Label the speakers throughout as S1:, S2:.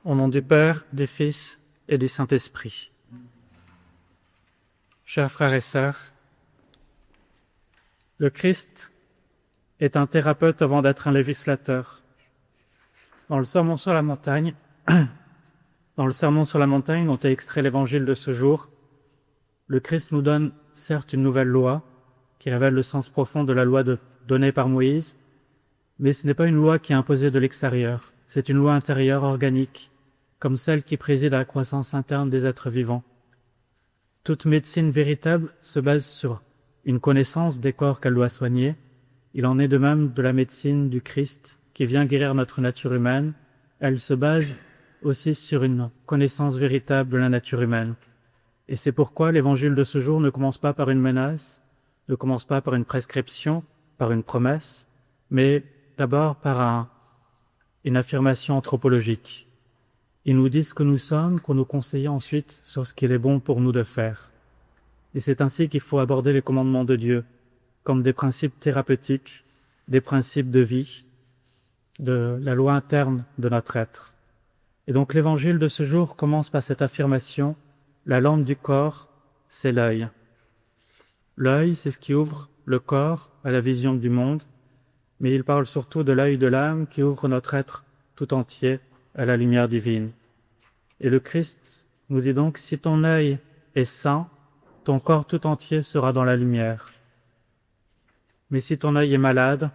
S1: Au nom du Père, du Fils et du Saint-Esprit. Chers frères et sœurs, le Christ est un thérapeute avant d'être un législateur. Dans le Sermon sur la montagne, dont est extrait l'évangile de ce jour, le Christ nous donne certes une nouvelle loi qui révèle le sens profond de la loi donnée par Moïse, mais ce n'est pas une loi qui est imposée de l'extérieur, c'est une loi intérieure organique, comme celle qui préside à la croissance interne des êtres vivants. Toute médecine véritable se base sur une connaissance des corps qu'elle doit soigner. Il en est de même de la médecine du Christ qui vient guérir notre nature humaine. Elle se base aussi sur une connaissance véritable de la nature humaine. Et c'est pourquoi l'évangile de ce jour ne commence pas par une menace, ne commence pas par une prescription, par une promesse, mais d'abord par une affirmation anthropologique. Il nous dit ce que nous sommes, qu'on nous conseille ensuite sur ce qu'il est bon pour nous de faire. Et c'est ainsi qu'il faut aborder les commandements de Dieu, comme des principes thérapeutiques, des principes de vie, de la loi interne de notre être. Et donc l'évangile de ce jour commence par cette affirmation: la lampe du corps, c'est l'œil. L'œil, c'est ce qui ouvre le corps à la vision du monde, mais il parle surtout de l'œil de l'âme qui ouvre notre être tout entier à la lumière divine. Et le Christ nous dit donc: si ton œil est sain, ton corps tout entier sera dans la lumière. Mais si ton œil est malade,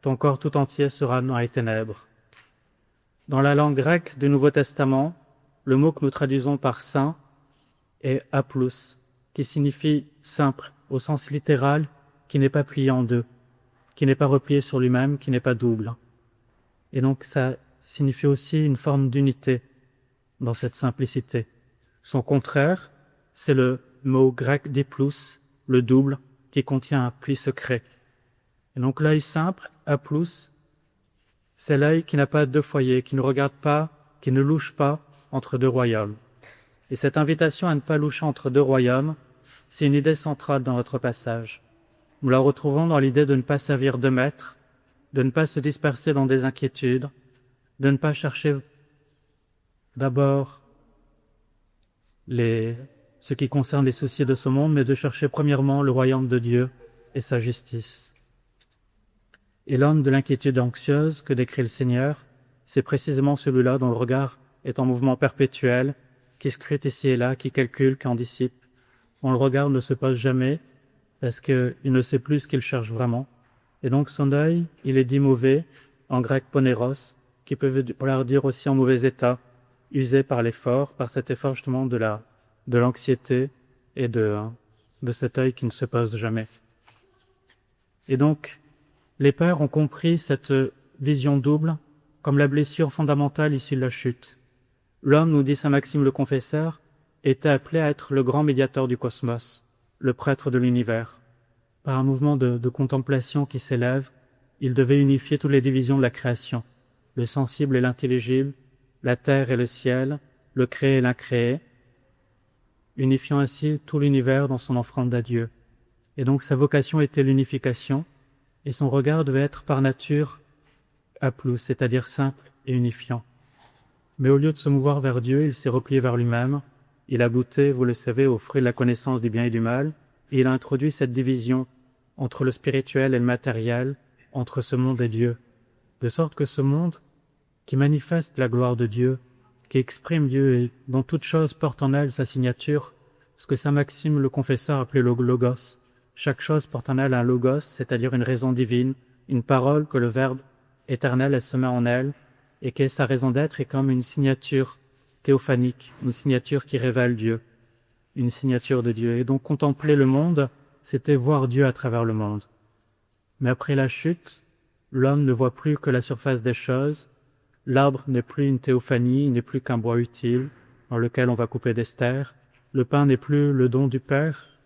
S1: ton corps tout entier sera dans les ténèbres. Dans la langue grecque du Nouveau Testament, le mot que nous traduisons par saint est aplous, qui signifie simple, au sens littéral, qui n'est pas plié en deux, qui n'est pas replié sur lui-même, qui n'est pas double. Et donc ça signifie aussi une forme d'unité dans cette simplicité. Son contraire, c'est le mot grec diplous, le double, qui contient un pli secret. Et donc l'œil simple, aplous, c'est l'œil qui n'a pas deux foyers, qui ne regarde pas, qui ne louche pas entre deux royaumes. Et cette invitation à ne pas loucher entre deux royaumes, c'est une idée centrale dans notre passage. Nous la retrouvons dans l'idée de ne pas servir de maître, de ne pas se disperser dans des inquiétudes, de ne pas chercher d'abord ce qui concerne les soucis de ce monde, mais de chercher premièrement le royaume de Dieu et sa justice. Et l'homme de l'inquiétude anxieuse que décrit le Seigneur, c'est précisément celui-là dont le regard est en mouvement perpétuel, qui scrute ici et là, qui calcule, qui anticipe. Dont le regard ne se pose jamais, parce qu'il ne sait plus ce qu'il cherche vraiment. Et donc son œil, il est dit mauvais, en grec poneros, qui peut vouloir dire aussi en mauvais état, usé par l'effort, par cet effort justement de l'anxiété et de cet œil qui ne se pose jamais. Et donc, les pères ont compris cette vision double comme la blessure fondamentale issue de la chute. L'homme, nous dit saint Maxime le Confesseur, était appelé à être le grand médiateur du cosmos, le prêtre de l'univers. Par un mouvement de contemplation qui s'élève, il devait unifier toutes les divisions de la création, le sensible et l'intelligible, la terre et le ciel, le créé et l'incréé, unifiant ainsi tout l'univers dans son offrande à Dieu. Et donc sa vocation était l'unification, et son regard devait être par nature aplous, c'est-à-dire simple et unifiant. Mais au lieu de se mouvoir vers Dieu, il s'est replié vers lui-même. Il a goûté, vous le savez, au fruit de la connaissance du bien et du mal, et il a introduit cette division entre le spirituel et le matériel, entre ce monde et Dieu, de sorte que ce monde qui manifeste la gloire de Dieu, qui exprime Dieu et dont toute chose porte en elle sa signature, ce que saint Maxime le Confesseur appelait le logos. Chaque chose porte en elle un logos, c'est-à-dire une raison divine, une parole que le Verbe éternel elle se met en elle, et que sa raison d'être est comme une signature théophanique, une signature qui révèle Dieu, une signature de Dieu. Et donc contempler le monde, c'était voir Dieu à travers le monde. Mais après la chute, l'homme ne voit plus que la surface des choses. L'arbre n'est plus une théophanie, il n'est plus qu'un bois utile dans lequel on va couper des stères. Le pain n'est plus le don du Père,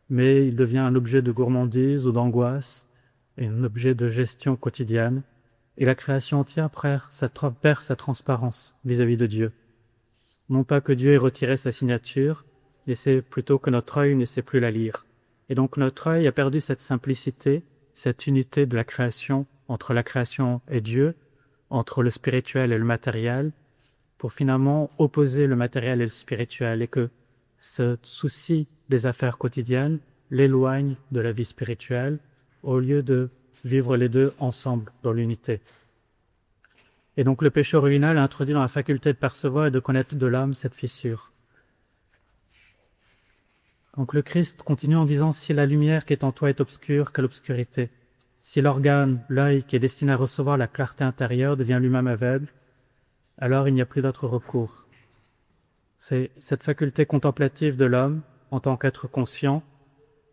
S1: mais il devient un objet de gourmandise ou d'angoisse, et un objet de gestion quotidienne. Et la création entière perd sa transparence vis-à-vis de Dieu. Non pas que Dieu ait retiré sa signature, mais c'est plutôt que notre œil ne sait plus la lire. Et donc notre œil a perdu cette simplicité, cette unité de la création, entre la création et Dieu, entre le spirituel et le matériel, pour finalement opposer le matériel et le spirituel, et que ce souci des affaires quotidiennes l'éloigne de la vie spirituelle au lieu de vivre les deux ensemble dans l'unité. Et donc le péché original a introduit dans la faculté de percevoir et de connaître de l'homme cette fissure. Donc le Christ continue en disant « Si la lumière qui est en toi est obscure, quelle obscurité ! Si l'organe, l'œil qui est destiné à recevoir la clarté intérieure devient lui-même aveugle, alors il n'y a plus d'autre recours. » C'est cette faculté contemplative de l'homme, en tant qu'être conscient,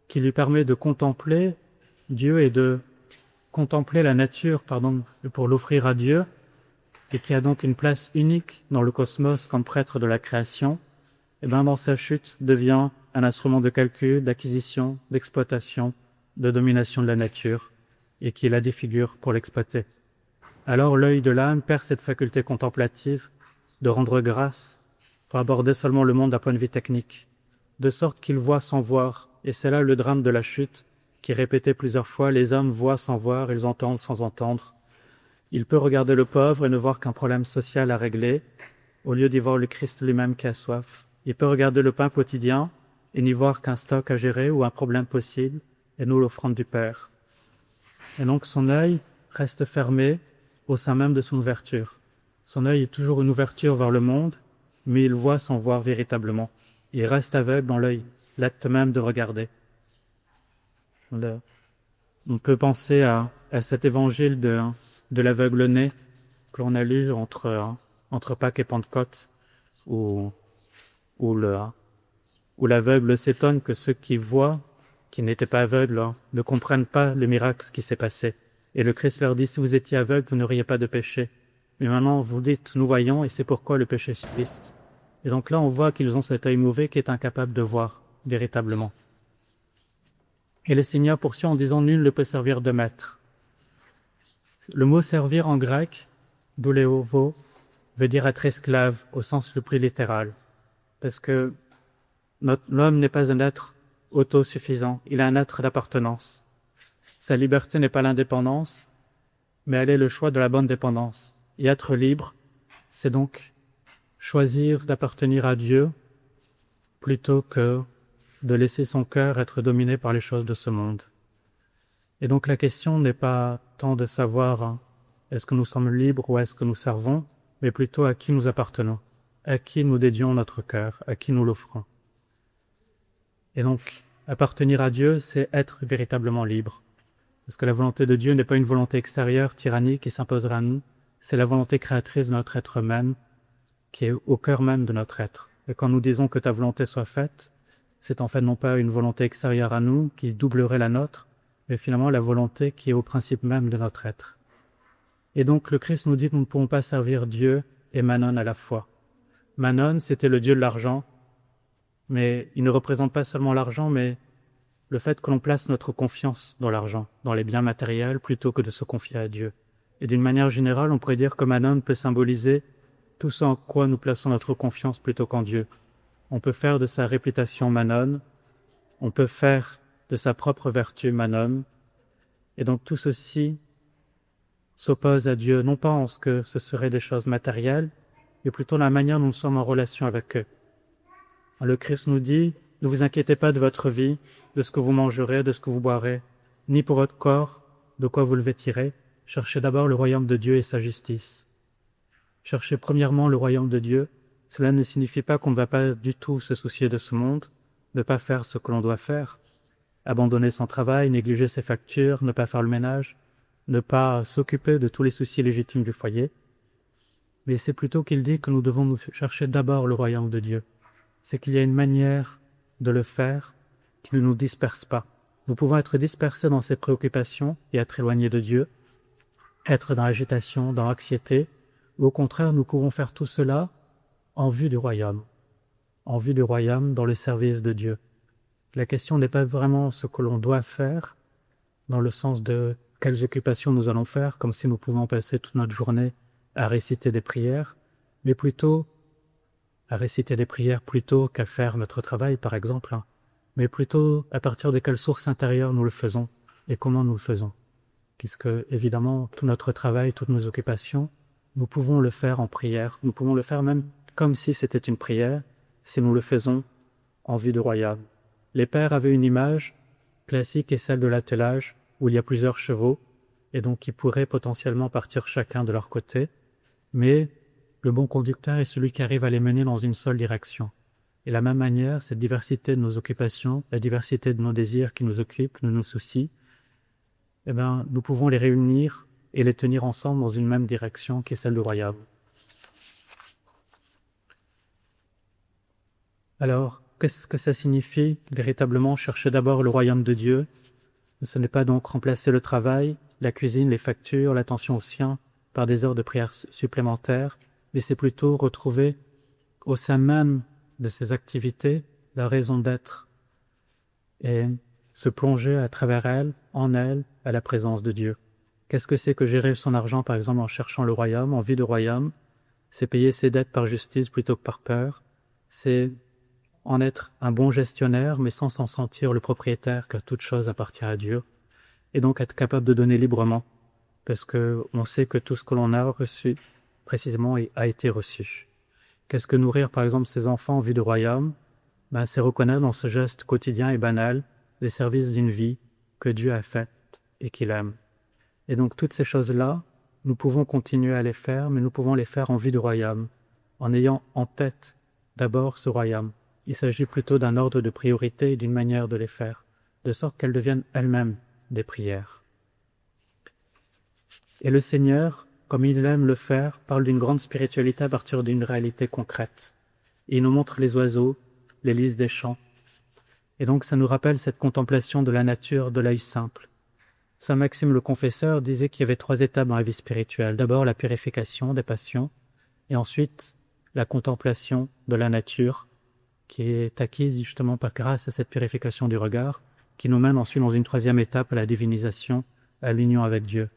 S1: qui lui permet de contempler Dieu et de contempler la nature, pour l'offrir à Dieu, et qui a donc une place unique dans le cosmos comme prêtre de la création, et bien dans sa chute devient un instrument de calcul, d'acquisition, d'exploitation, de domination de la nature, et qui la défigure pour l'exploiter. Alors l'œil de l'âme perd cette faculté contemplative de rendre grâce pour aborder seulement le monde d'un point de vue technique, de sorte qu'il voit sans voir, et c'est là le drame de la chute, qui est répété plusieurs fois, les hommes voient sans voir, ils entendent sans entendre. Il peut regarder le pauvre et ne voir qu'un problème social à régler, au lieu d'y voir le Christ lui-même qui a soif. Il peut regarder le pain quotidien et n'y voir qu'un stock à gérer ou un problème possible, et nous l'offrande du Père. Et donc son œil reste fermé au sein même de son ouverture. Son œil est toujours une ouverture vers le monde, mais il voit sans voir véritablement. Il reste aveugle dans l'œil, l'acte même de regarder. On peut penser à cet évangile de l'aveugle-né que l'on a lu entre Pâques et Pentecôte, où l'aveugle s'étonne que ceux qui voient, qui n'étaient pas aveugles, ne comprennent pas le miracle qui s'est passé. Et le Christ leur dit, si vous étiez aveugles, vous n'auriez pas de péché. Mais maintenant, vous dites, nous voyons, et c'est pourquoi le péché subsiste. Et donc là, on voit qu'ils ont cet œil mauvais qui est incapable de voir véritablement. Et le Seigneur poursuit en disant, nul ne peut servir de maître. Le mot servir en grec, douléovo, veut dire être esclave au sens le plus littéral. Parce que l'homme n'est pas un être autosuffisant, il est un être d'appartenance. Sa liberté n'est pas l'indépendance, mais elle est le choix de la bonne dépendance. Et être libre, c'est donc choisir d'appartenir à Dieu plutôt que de laisser son cœur être dominé par les choses de ce monde. Et donc la question n'est pas tant de savoir est-ce que nous sommes libres ou est-ce que nous servons, mais plutôt à qui nous appartenons, à qui nous dédions notre cœur, à qui nous l'offrons. Et donc, appartenir à Dieu, c'est être véritablement libre. Parce que la volonté de Dieu n'est pas une volonté extérieure, tyrannique, qui s'imposerait à nous, c'est la volonté créatrice de notre être même, qui est au cœur même de notre être. Et quand nous disons que ta volonté soit faite, c'est en fait non pas une volonté extérieure à nous, qui doublerait la nôtre, mais finalement la volonté qui est au principe même de notre être. Et donc le Christ nous dit que nous ne pouvons pas servir Dieu et Manon à la fois. Manon, c'était le dieu de l'argent, mais il ne représente pas seulement l'argent, mais le fait que l'on place notre confiance dans l'argent, dans les biens matériels, plutôt que de se confier à Dieu. Et d'une manière générale, on pourrait dire que Manon peut symboliser tout ce en quoi nous plaçons notre confiance plutôt qu'en Dieu. On peut faire de sa réputation Manon, on peut faire de sa propre vertu Manon, et donc tout ceci s'oppose à Dieu, non pas en ce que ce seraient des choses matérielles, mais plutôt la manière dont nous sommes en relation avec eux. Le Christ nous dit, ne vous inquiétez pas de votre vie, de ce que vous mangerez, de ce que vous boirez, ni pour votre corps, de quoi vous le vêtirez. Cherchez d'abord le royaume de Dieu et sa justice. Cherchez premièrement le royaume de Dieu. Cela ne signifie pas qu'on ne va pas du tout se soucier de ce monde, ne pas faire ce que l'on doit faire, abandonner son travail, négliger ses factures, ne pas faire le ménage, ne pas s'occuper de tous les soucis légitimes du foyer. Mais c'est plutôt qu'il dit que nous devons nous chercher d'abord le royaume de Dieu. C'est qu'il y a une manière de le faire qui ne nous disperse pas. Nous pouvons être dispersés dans ses préoccupations et être éloignés de Dieu, être dans l'agitation, dans l'anxiété, ou au contraire, nous pouvons faire tout cela en vue du royaume, dans le service de Dieu. La question n'est pas vraiment ce que l'on doit faire, dans le sens de quelles occupations nous allons faire, comme si nous pouvions passer toute notre journée à réciter des prières, mais plutôt à réciter des prières plutôt qu'à faire notre travail, par exemple, mais plutôt à partir de quelle source intérieure nous le faisons et comment nous le faisons. Puisque, évidemment, tout notre travail, toutes nos occupations nous pouvons le faire en prière, nous pouvons le faire même comme si c'était une prière, si nous le faisons en vue du royaume. Les pères avaient une image classique et celle de l'attelage, où il y a plusieurs chevaux, et donc qui pourraient potentiellement partir chacun de leur côté, mais le bon conducteur est celui qui arrive à les mener dans une seule direction. Et de la même manière, cette diversité de nos occupations, la diversité de nos désirs qui nous occupent, de nos soucis, eh bien, nous pouvons les réunir et les tenir ensemble dans une même direction qui est celle du royaume. Alors, qu'est-ce que ça signifie véritablement chercher d'abord le royaume de Dieu? Ce n'est pas donc remplacer le travail, la cuisine, les factures, l'attention aux siens par des heures de prière supplémentaires, mais c'est plutôt retrouver au sein même de ces activités la raison d'être et se plonger à travers elles, en elles, à la présence de Dieu. Qu'est-ce que c'est que gérer son argent, par exemple, en cherchant le royaume, en vue de royaume? C'est payer ses dettes par justice plutôt que par peur. C'est en être un bon gestionnaire, mais sans s'en sentir le propriétaire, car toute chose appartient à Dieu. Et donc être capable de donner librement, parce qu'on sait que tout ce que l'on a reçu, précisément, a été reçu. Qu'est-ce que nourrir, par exemple, ses enfants en vue de royaume? C'est reconnaître dans ce geste quotidien et banal les services d'une vie que Dieu a faite et qu'il aime. Et donc toutes ces choses-là, nous pouvons continuer à les faire, mais nous pouvons les faire en vue du royaume, en ayant en tête d'abord ce royaume. Il s'agit plutôt d'un ordre de priorité et d'une manière de les faire, de sorte qu'elles deviennent elles-mêmes des prières. Et le Seigneur, comme il aime le faire, parle d'une grande spiritualité à partir d'une réalité concrète. Et il nous montre les oiseaux, les lys des champs. Et donc ça nous rappelle cette contemplation de la nature de l'œil simple. Saint Maxime le Confesseur disait qu'il y avait 3 étapes dans la vie spirituelle. D'abord la purification des passions, et ensuite la contemplation de la nature, qui est acquise justement par grâce à cette purification du regard, qui nous mène ensuite dans une 3e étape à la divinisation, à l'union avec Dieu.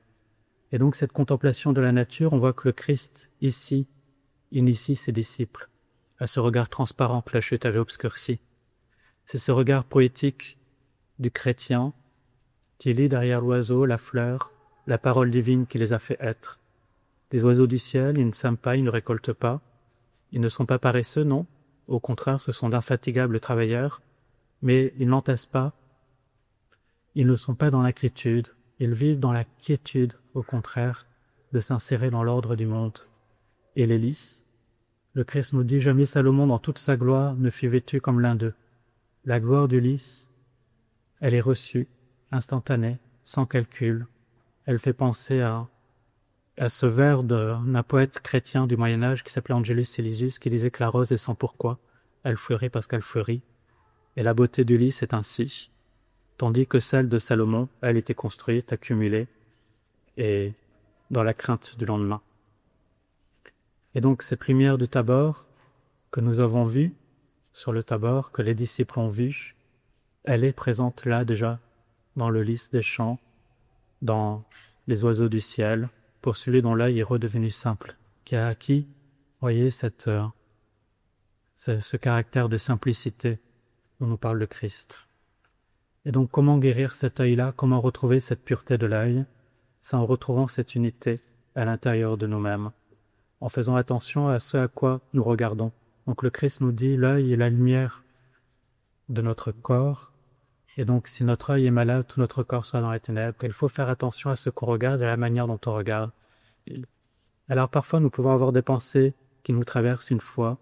S1: Et donc cette contemplation de la nature, on voit que le Christ, ici, initie ses disciples à ce regard transparent que la chute avait obscurci. C'est ce regard poétique du chrétien qui lit derrière l'oiseau, la fleur, la parole divine qui les a fait être. Les oiseaux du ciel, ils ne sèment pas, ils ne récoltent pas. Ils ne sont pas paresseux, non. Au contraire, ce sont d'infatigables travailleurs, mais ils n'entassent pas. Ils ne sont pas dans l'inquiétude. Ils vivent dans la quiétude, au contraire, de s'insérer dans l'ordre du monde. Et les lys, le Christ nous dit « Jamais Salomon, dans toute sa gloire, ne fut vêtu comme l'un d'eux. » La gloire du lys, elle est reçue, instantanée, sans calcul. Elle fait penser à ce vers d'un poète chrétien du Moyen-Âge qui s'appelait Angelus Silesius, qui disait que la rose est sans pourquoi, elle fleurit parce qu'elle fleurit. Et la beauté du lys est ainsi, tandis que celle de Salomon, elle était construite, accumulée, et dans la crainte du lendemain. Et donc cette lumière du Tabor que nous avons vue sur le Tabor, que les disciples ont vue, elle est présente là déjà, dans le lys des champs, dans les oiseaux du ciel, pour celui dont l'œil est redevenu simple, qui a acquis, voyez, ce caractère de simplicité dont nous parle le Christ. Et donc comment guérir cet œil-là, comment retrouver cette pureté de l'œil? C'est en retrouvant cette unité à l'intérieur de nous-mêmes, en faisant attention à ce à quoi nous regardons. Donc le Christ nous dit, l'œil est la lumière de notre corps, et donc si notre œil est malade, tout notre corps sera dans les ténèbres. Il faut faire attention à ce qu'on regarde et à la manière dont on regarde. Alors parfois nous pouvons avoir des pensées qui nous traversent une fois,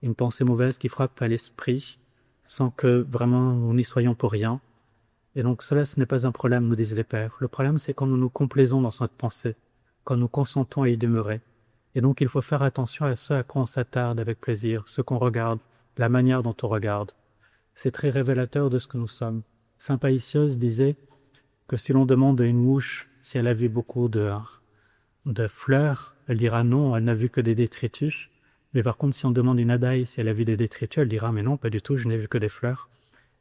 S1: une pensée mauvaise qui frappe à l'esprit, sans que vraiment nous n'y soyons pour rien. Et donc cela, ce n'est pas un problème, nous disent les pères. Le problème, c'est quand nous nous complaisons dans cette pensée, quand nous consentons à y demeurer. Et donc il faut faire attention à ce à quoi on s'attarde avec plaisir, ce qu'on regarde, la manière dont on regarde. C'est très révélateur de ce que nous sommes. Saint Païsios disait que si l'on demande à une mouche si elle a vu beaucoup de fleurs, elle dira non, elle n'a vu que des détritus. Mais par contre, si on demande à une abeille si elle a vu des détritus, elle dira mais non, pas du tout, je n'ai vu que des fleurs.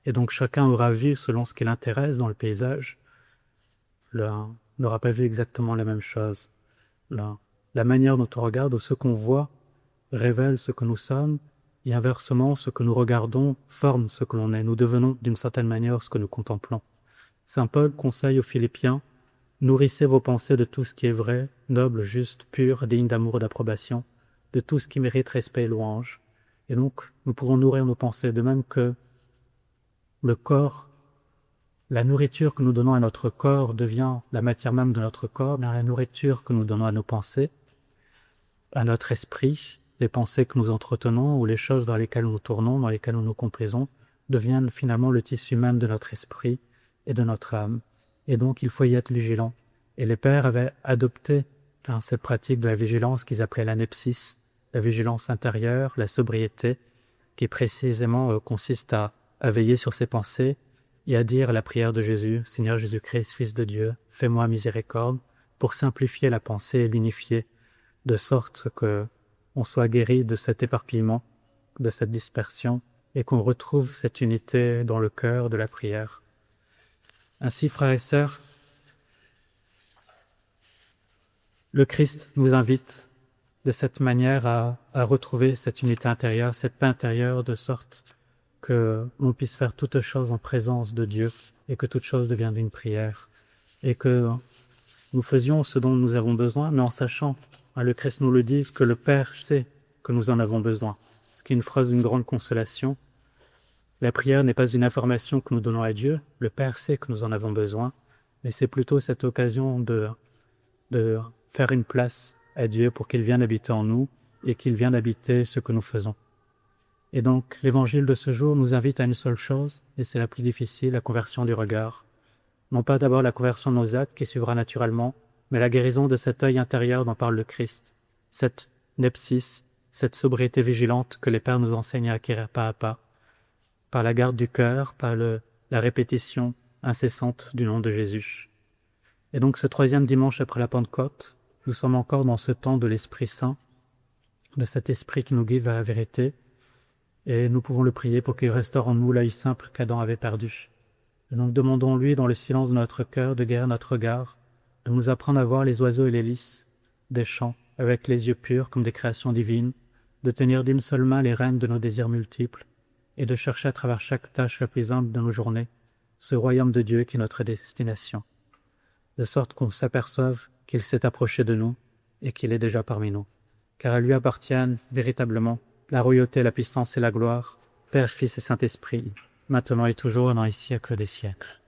S1: Et donc chacun aura vu, selon ce qui l'intéresse dans le paysage, n'aura pas vu exactement la même chose. La manière dont on regarde ou ce qu'on voit révèle ce que nous sommes, et inversement, ce que nous regardons forme ce que l'on est. Nous devenons d'une certaine manière ce que nous contemplons. Saint Paul conseille aux Philippiens, Nourrissez vos pensées de tout ce qui est vrai, noble, juste, pur, digne d'amour et d'approbation, de tout ce qui mérite respect et louange. Et donc, nous pourrons nourrir nos pensées, de même que le corps, la nourriture que nous donnons à notre corps devient la matière même de notre corps, mais la nourriture que nous donnons à nos pensées, à notre esprit, les pensées que nous entretenons ou les choses dans lesquelles nous tournons, dans lesquelles nous nous complaisons, deviennent finalement le tissu même de notre esprit et de notre âme. Et donc, il faut y être vigilant. Et les pères avaient adopté cette pratique de la vigilance qu'ils appelaient l'anepsis, la vigilance intérieure, la sobriété, qui précisément consiste à veiller sur ses pensées et à dire la prière de Jésus, « Seigneur Jésus-Christ, Fils de Dieu, fais-moi miséricorde », pour simplifier la pensée et l'unifier, de sorte qu'on soit guéri de cet éparpillement, de cette dispersion, et qu'on retrouve cette unité dans le cœur de la prière. Ainsi, frères et sœurs, le Christ nous invite de cette manière à retrouver cette unité intérieure, cette paix intérieure, de sorte que l'on puisse faire toute chose en présence de Dieu et que toute chose devienne une prière et que nous faisions ce dont nous avons besoin, mais en sachant, le Christ nous le dit, que le Père sait que nous en avons besoin, ce qui est une phrase d'une grande consolation. La prière n'est pas une information que nous donnons à Dieu, le Père sait que nous en avons besoin, mais c'est plutôt cette occasion de faire une place à Dieu pour qu'il vienne habiter en nous et qu'il vienne habiter ce que nous faisons. Et donc, l'évangile de ce jour nous invite à une seule chose, et c'est la plus difficile, la conversion du regard. Non pas d'abord la conversion de nos actes qui suivra naturellement, mais la guérison de cet œil intérieur dont parle le Christ, cette nepsis, cette sobriété vigilante que les pères nous enseignent à acquérir pas à pas, par la garde du cœur, par la répétition incessante du nom de Jésus. Et donc ce troisième dimanche après la Pentecôte, nous sommes encore dans ce temps de l'Esprit Saint, de cet Esprit qui nous guide vers la vérité, et nous pouvons le prier pour qu'il restaure en nous l'œil simple qu'Adam avait perdu. Et donc demandons-lui dans le silence de notre cœur de guérir notre regard, de nous apprendre à voir les oiseaux et les lys des champs avec les yeux purs comme des créations divines, de tenir d'une seule main les rênes de nos désirs multiples et de chercher à travers chaque tâche la plus humble de nos journées ce royaume de Dieu qui est notre destination, de sorte qu'on s'aperçoive qu'il s'est approché de nous et qu'il est déjà parmi nous, car à lui appartiennent véritablement la royauté, la puissance et la gloire, Père, Fils et Saint-Esprit, maintenant et toujours et dans les siècles des siècles.